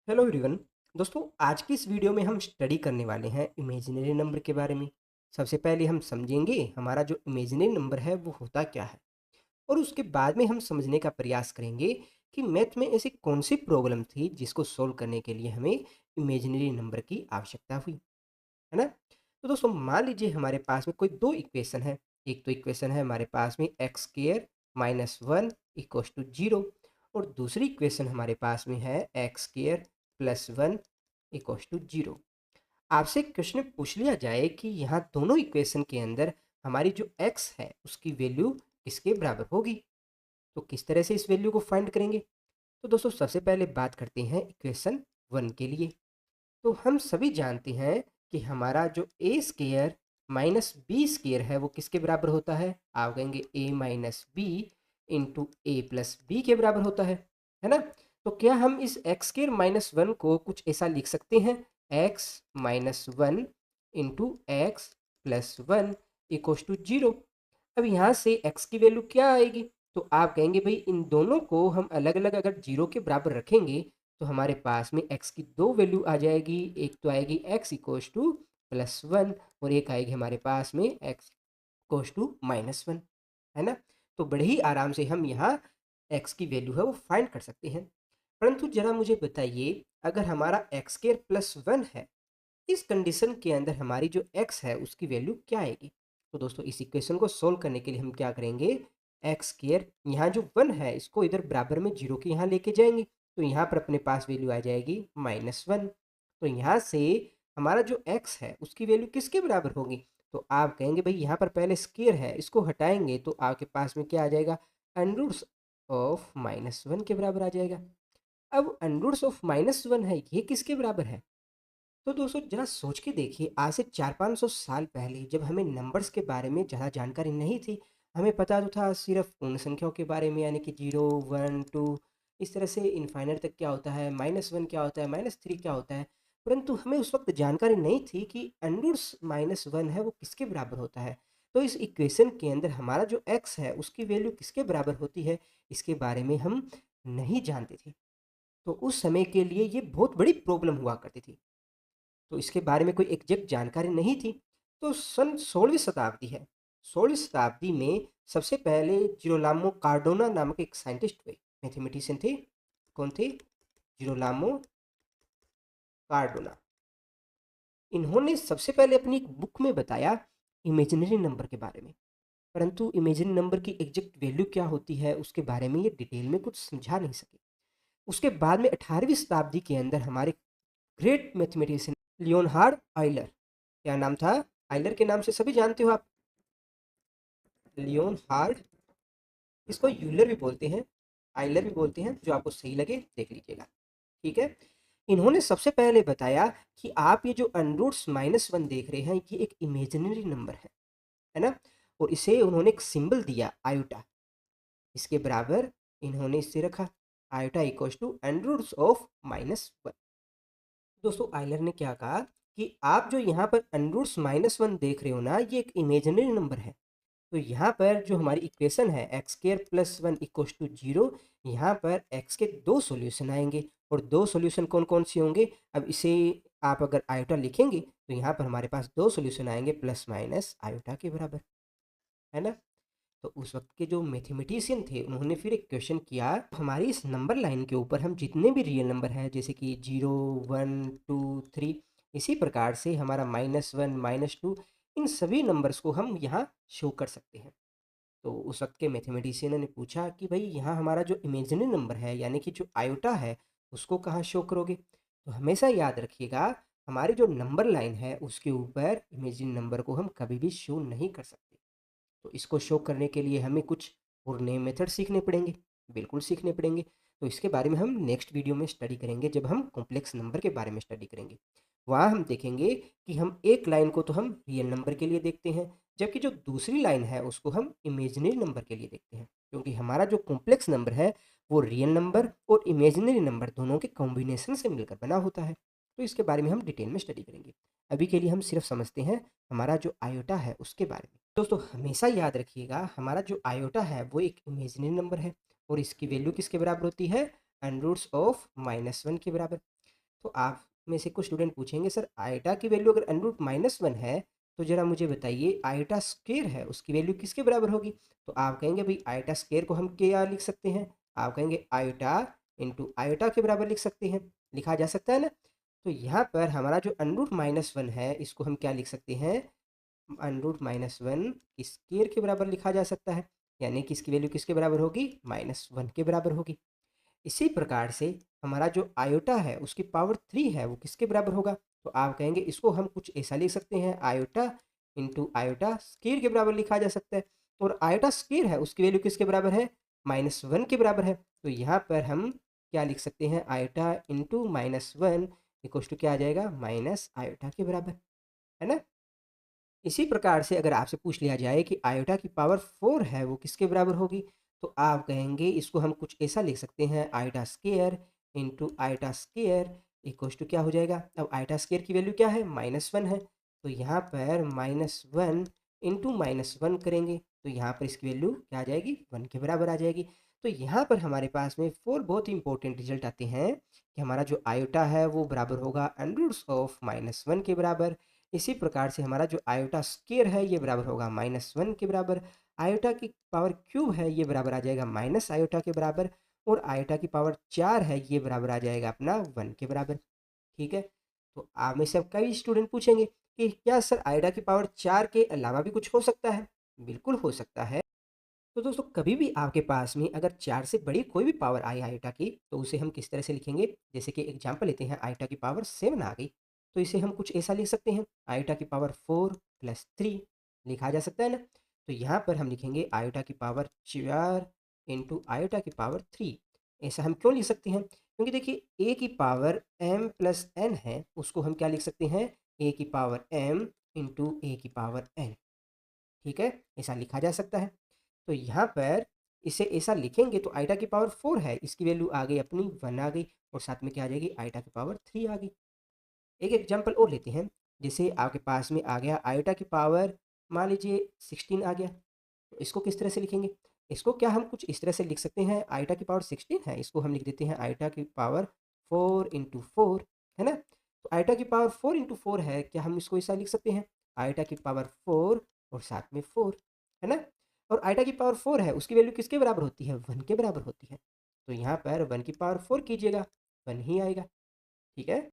Hello everyone. दोस्तों, आज की इस वीडियो में हम स्टडी करने वाले हैं इमेजिनरी नंबर के बारे में। सबसे पहले हम समझेंगे हमारा जो इमेजिनरी नंबर है वो होता क्या है, और उसके बाद में हम समझने का प्रयास करेंगे कि मैथ में ऐसी कौन सी प्रॉब्लम थी जिसको सोल्व करने के लिए हमें इमेजिनरी नंबर की आवश्यकता हुई, है ना। तो दोस्तों, मान लीजिए हमारे पास में कोई दो इक्वेशन है। एक तो इक्वेशन है हमारे पास में एक्स स्क्र -1 इक्वस टू 0, और दूसरी इक्वेशन हमारे पास में है एक्स स्क्र +1 इक्वस टू 0। आपसे क्वेश्चन पूछ लिया जाए कि यहाँ दोनों इक्वेशन के अंदर हमारी जो x है उसकी वैल्यू किसके बराबर होगी, तो किस तरह से इस वैल्यू को फाइंड करेंगे। तो दोस्तों, सबसे पहले बात करते हैं इक्वेशन 1 के लिए। तो हम सभी जानते हैं कि हमारा जो ए स्केयर माइनस बी स्केयर है वो किसके बराबर होता है। आप कहेंगे ए माइनस बी इंटू ए प्लस बी के बराबर होता है ना। तो क्या हम इस एक्स स्केयर -1 को कुछ ऐसा लिख सकते हैं, X -1 into X +1 equals to 0। अब यहाँ से एक्स की वैल्यू क्या आएगी, तो आप कहेंगे भाई इन दोनों को हम अलग अलग अगर 0 के बराबर रखेंगे तो हमारे पास में x की दो वैल्यू आ जाएगी। एक तो आएगी x इक्वस टू +1, और एक आएगी हमारे पास में x इक्वस टू -1, है ना। तो बड़े ही आराम से हम यहाँ x की वैल्यू है वो फाइंड कर सकते हैं। परंतु जरा मुझे बताइए, अगर हमारा एक्स स्क्वायर +1 है, इस कंडीशन के अंदर हमारी जो x है उसकी वैल्यू क्या आएगी। तो दोस्तों, इस इक्वेशन को सोल्व करने के लिए हम क्या करेंगे, एक्स स्क्वायर यहाँ जो 1 है इसको इधर बराबर में 0 के यहाँ लेके जाएंगे, तो यहाँ पर अपने पास वैल्यू आ जाएगी -1। तो यहाँ से हमारा जो x है उसकी वैल्यू किसके बराबर होगी, तो आप कहेंगे भाई यहाँ पर पहले स्क्वायर है इसको हटाएंगे तो आपके पास में क्या आ जाएगा, अंडरूट्स ऑफ -1 के बराबर आ जाएगा। अब अंडरूट्स ऑफ -1 है, ये किसके बराबर है। तो दोस्तों, जरा सोच के देखिए, आज से 400-500 साल पहले जब हमें नंबर्स के बारे में ज़्यादा जानकारी नहीं थी, हमें पता तो था सिर्फ पूर्ण संख्याओं के बारे में, यानी कि 0 1 2 इस तरह से इनफाइनाइट तक क्या होता है, -1 क्या होता है, -3 क्या होता है। परंतु हमें उस वक्त जानकारी नहीं थी कि अंडरूट्स -1 है वो किसके बराबर होता है। तो इस इक्वेशन के अंदर हमारा जो x है उसकी वैल्यू किसके बराबर होती है, इसके बारे में हम नहीं जानते थे। तो उस समय के लिए ये बहुत बड़ी प्रॉब्लम हुआ करती थी, तो इसके बारे में कोई एग्जैक्ट जानकारी नहीं थी। तो सन 16वीं शताब्दी है, 16वीं शताब्दी में सबसे पहले जिरोलामो कार्डोना नामक एक साइंटिस्ट हुए, मैथमेटिशियन थे। कौन थे, जिरोलामो कार्डोना। इन्होंने सबसे पहले अपनी एक बुक में बताया इमेजिनरी नंबर के बारे में। परंतु इमेजिनरी नंबर की एग्जैक्ट वैल्यू क्या होती है उसके बारे में ये डिटेल में कुछ समझा नहीं सके। उसके बाद में 18वीं शताब्दी के अंदर हमारे ग्रेट मैथमेटिशियन लियोनहार्ड आइलर, क्या नाम था, आइलर के नाम से सभी जानते हो आप, लियोनहार्ड। इसको यूलर भी बोलते हैं, आइलर भी बोलते हैं, जो आपको सही लगे देख लीजिएगा, ठीक है। इन्होंने सबसे पहले बताया कि आप ये जो अनरूट्स -1 देख रहे हैं ये एक इमेजिनरी नंबर है ना। और इसे उन्होंने एक सिंबल दिया आयोटा, इसके बराबर इन्होंने इससे रखा, आयोटा इक्वल्स टू अंडरूट्स ऑफ -1। दोस्तों, आइलर ने क्या कहा कि आप जो यहाँ पर अंडरूट्स -1 देख रहे हो ना, ये एक इमेजिनरी नंबर है। तो यहाँ पर जो हमारी इक्वेशन है एक्स स्क्वायर +1 इक्वल्स टू 0, यहाँ पर एक्स के दो सॉल्यूशन आएंगे, और दो सॉल्यूशन कौन कौन से होंगे। अब इसे आप अगर आयोटा लिखेंगे तो यहाँ पर हमारे पास दो सॉल्यूशन आएंगे प्लस माइनस आयोटा के बराबर, है ना। तो उस वक्त के जो मैथमेटिशियन थे उन्होंने फिर एक क्वेश्चन किया, हमारी इस नंबर लाइन के ऊपर हम जितने भी रियल नंबर हैं जैसे कि 0 1 2 3, इसी प्रकार से हमारा -1 -2, इन सभी नंबर्स को हम यहाँ शो कर सकते हैं। तो उस वक्त के मैथमेटिशियन ने पूछा कि भाई यहाँ हमारा जो इमेजिनरी नंबर है यानी कि जो आयोटा है उसको कहाँ शो करोगे। तो हमेशा याद रखिएगा, हमारी जो नंबर लाइन है उसके ऊपर इमेजिनरी नंबर को हम कभी भी शो नहीं कर सकते। तो इसको शो करने के लिए हमें कुछ और नए मेथड सीखने पड़ेंगे, बिल्कुल सीखने पड़ेंगे। तो इसके बारे में हम नेक्स्ट वीडियो में स्टडी करेंगे, जब हम कॉम्प्लेक्स नंबर के बारे में स्टडी करेंगे। वहाँ हम देखेंगे कि हम एक लाइन को तो हम रियल नंबर के लिए देखते हैं, जबकि जो दूसरी लाइन है उसको हम इमेजिनरी नंबर के लिए देखते हैं, क्योंकि हमारा जो कॉम्प्लेक्स नंबर है वो रियल नंबर और इमेजिनरी नंबर दोनों के कॉम्बिनेशन से मिलकर बना होता है। तो इसके बारे में हम डिटेल में स्टडी करेंगे। अभी के लिए हम सिर्फ समझते हैं हमारा जो आयोटा है उसके बारे में। दोस्तों, हमेशा याद रखिएगा, हमारा जो आयोटा है वो एक इमेजिनरी नंबर है, और इसकी वैल्यू किसके बराबर होती है, अंडरूट्स ऑफ -1 के बराबर। तो आप में से कुछ स्टूडेंट पूछेंगे सर आयोटा की वैल्यू अगर अंडर रूट माइनस वन है तो ज़रा मुझे बताइए आयोटा स्क्वायर है उसकी वैल्यू किसके बराबर होगी? तो आप कहेंगे भाई आयोटा स्क्वायर को हम क्या लिख सकते हैं? आप कहेंगे आयोटा इंटू आयोटा के बराबर लिख सकते हैं, लिखा जा सकता है ना? तो यहाँ पर हमारा जो अंडर रूट माइनस वन है इसको हम क्या लिख सकते हैं? Under root minus one square के बराबर लिखा जा सकता है, यानी कि इसकी वैल्यू किसके बराबर होगी? माइनस वन के बराबर होगी। इसी प्रकार से हमारा जो आयोटा है उसकी पावर थ्री है वो किसके बराबर होगा? तो आप कहेंगे इसको हम कुछ ऐसा लिख सकते हैं आयोटा इंटू आयोटा स्क्वायर के बराबर लिखा जा सकता है। और आयोटा स्क्वायर है उसकी वैल्यू किसके बराबर है? माइनस वन के बराबर है। तो यहाँ पर हम क्या लिख सकते हैं? Iota into minus one equal to क्या आ जाएगा? माइनस आयोटा के बराबर, है ना? इसी प्रकार से अगर आपसे पूछ लिया जाए कि आयोटा की पावर 4 है वो किसके बराबर होगी? तो आप कहेंगे इसको हम कुछ ऐसा लिख सकते हैं iota square into iota square equals to क्या हो जाएगा? अब आयोटा स्क्वायर की वैल्यू क्या है? माइनस वन है। तो यहाँ पर minus one into minus one करेंगे तो यहाँ पर इसकी वैल्यू क्या आ जाएगी? वन के बराबर आ जाएगी। तो यहाँ पर हमारे पास में 4 बहुत ही इंपॉर्टेंट रिजल्ट आते हैं कि हमारा जो आयोटा है वो बराबर होगा under root of minus one के बराबर। इसी प्रकार से हमारा जो आयोटा स्क्वायर है ये बराबर होगा माइनस वन के बराबर। आयोटा की पावर क्यूब है ये बराबर आ जाएगा माइनस आयोटा के बराबर। और आयोटा की पावर चार है ये बराबर आ जाएगा अपना वन के बराबर। ठीक है, तो आप में से अब कई स्टूडेंट पूछेंगे कि क्या सर आयोटा की पावर चार के अलावा भी कुछ हो सकता है? बिल्कुल हो सकता है। तो दोस्तों कभी भी आपके पास में अगर चार से बड़ी कोई भी पावर आई आयोटा की तो उसे हम किस तरह से लिखेंगे? जैसे कि एग्जांपल लेते हैं आयोटा की पावर सेवन आ गई तो इसे हम कुछ ऐसा लिख सकते हैं आयोटा की पावर फोर प्लस थ्री, लिखा जा सकता है ना? तो यहाँ पर हम लिखेंगे आयोटा की पावर चार इंटू आयोटा की पावर थ्री। ऐसा हम क्यों लिख सकते हैं? क्योंकि देखिए ए की पावर एम प्लस एन है उसको हम क्या लिख सकते हैं? ए की पावर एम इंटू ए की पावर एन। ठीक है, ऐसा लिखा जा सकता है। तो यहाँ पर इसे ऐसा लिखेंगे तो आइटा की पावर 4 है, इसकी वैल्यू आ गई अपनी 1 आ गई और साथ में क्या आ जाएगी? आइटा की पावर 3 आ गई। एक एग्जांपल और लेते हैं, जैसे आपके पास में आ गया आइटा की पावर मान लीजिए 16 आ गया, तो इसको किस तरह से लिखेंगे? इसको क्या हम कुछ इस तरह से लिख सकते हैं आइटा की पावर 16 है, इसको हम लिख देते हैं आइटा की पावर 4 इंटू फोर, है ना? तो आइटा की पावर 4 इंटू फोर है, क्या हम इसको ऐसा लिख सकते हैं? आइटा की पावर 4 और साथ में 4, है ना? और आइटा की पावर 4 है, उसकी वैल्यू किसके बराबर होती है? 1 के बराबर होती है। तो यहाँ पर 1 की पावर 4 कीजिएगा, 1 ही आएगा, ठीक है?